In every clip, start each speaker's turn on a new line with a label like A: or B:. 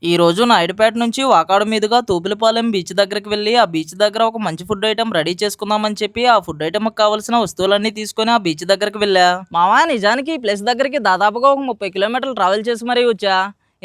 A: ఈ రోజు నాయుడుపేట నుంచి వాకాడు మీదుగా తూపులపాలెం బీచ్ దగ్గరికి వెళ్ళి ఆ బీచ్ దగ్గర ఒక మంచి ఫుడ్ ఐటమ్ రెడీ చేసుకుందామని చెప్పి ఆ ఫుడ్ ఐటమ్ కావాల్సిన వస్తువులన్నీ తీసుకొని ఆ బీచ్ దగ్గరికి వెళ్ళా. మావా నిజానికి ఈ ప్లేస్ దగ్గరికి దాదాపుగా ఒక 30 కిలోమీటర్లు ట్రావెల్ చేసి మరీ వచ్చా.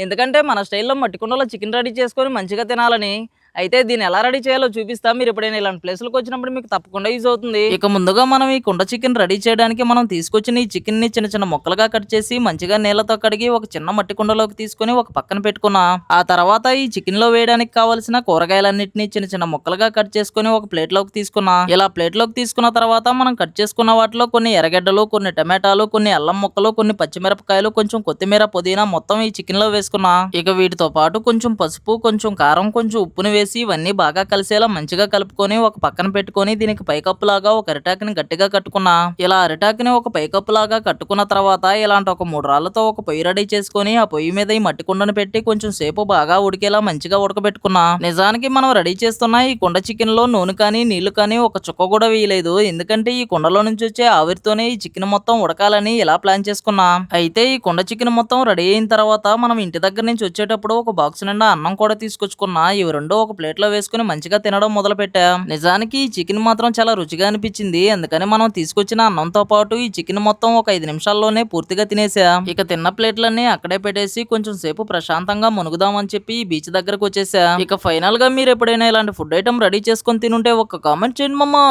A: ఎందుకంటే మన స్టైల్లో మట్టికుండలో చికెన్ రెడీ చేసుకొని మంచిగా తినాలని. అయితే దీన్ని ఎలా రెడీ చేయాలో చూపిస్తా. మీరు ఎప్పుడైనా ఇలాంటి ప్లేస్లకు వచ్చినప్పుడు మీకు తప్పకుండా యూజ్ అవుతుంది. ఇక ముందుగా మనం ఈ కుండ చికెన్ రెడీ చేయడానికి మనం తీసుకొచ్చిన ఈ చికెన్ ని చిన్న చిన్న ముక్కలుగా కట్ చేసి మంచిగా నీళ్లతో కడిగి ఒక చిన్న మట్టి కుండలోకి తీసుకొని ఒక పక్కన పెట్టుకున్నా. ఆ తర్వాత ఈ చికెన్ లో వేయడానికి కావాల్సిన కూరగాయలన్నింటినీ చిన్న చిన్న ముక్కలుగా కట్ చేసుకొని ఒక ప్లేట్ లోకి తీసుకున్నా. ఇలా ప్లేట్ లోకి తీసుకున్న తర్వాత మనం కట్ చేసుకున్న వాటిలో కొన్ని ఎర్రగడ్డలు, కొన్ని టమాటాలు, కొన్ని అల్లం ముక్కలు, కొన్ని పచ్చిమిరపకాయలు, కొంచెం కొత్తిమీర, పుదీనా మొత్తం ఈ చికెన్ లో వేసుకున్నా. ఇక వీటితో పాటు కొంచెం పసుపు, కొంచెం కారం, కొంచెం ఉప్పుని వేసి ఇవన్నీ బాగా కలిసేలా మంచిగా కలుపుకొని ఒక పక్కన పెట్టుకొని దీనికి పైకప్పులాగా ఒక అరిటాకుని గట్టిగా కట్టుకున్నా. ఇలా అరిటాకుని ఒక పైకప్పులాగా కట్టుకున్న తర్వాత ఇలాంటి ఒక 3 రాళ్లతో ఒక పొయ్యి రెడీ చేసుకొని ఆ పొయ్యి మీద ఈ మట్టి కుండను పెట్టి కొంచెం సేపు బాగా ఉడికేలా మంచిగా ఉడకబెట్టుకున్నా. నిజానికి మనం రెడీ చేస్తున్న ఈ కుండ చికెన్ లో నూనె కానీ నీళ్లు కానీ ఒక చుక్క కూడా వేయలేదు. ఎందుకంటే ఈ కుండలో నుంచి వచ్చే ఆవిరితోనే ఈ చికెన్ మొత్తం ఉడకాలని ఇలా ప్లాన్ చేసుకున్నా. అయితే ఈ కుండ చికెన్ మొత్తం రెడీ అయిన తర్వాత మనం ఇంటి దగ్గర నుంచి వచ్చేటప్పుడు ఒక బాక్స్ నిండా అన్నం కూడా తీసుకొచ్చుకున్నా. ఇవి రెండు ఒక ప్లేట్ లో వేసుకుని మంచిగా తినడం మొదలు పెట్టా. నిజానికి ఈ చికెన్ మాత్రం చాలా రుచిగా అనిపించింది. అందుకని మనం తీసుకొచ్చిన అన్నంతో పాటు ఈ చికెన్ మొత్తం ఒక 5 నిమిషాల్లోనే పూర్తిగా తినేసా. ఇక తిన్న ప్లేట్లన్నీ అక్కడే పెట్టేసి కొంచెం సేపు ప్రశాంతంగా మునుగుదామని చెప్పి ఈ బీచ్ దగ్గరకు వచ్చేసా. ఇక ఫైనల్ గా మీరు ఎప్పుడైనా ఇలాంటి ఫుడ్ ఐటమ్ రెడీ చేసుకొని తినుంటే ఒక కామెంట్ చేయండి మమ్మా.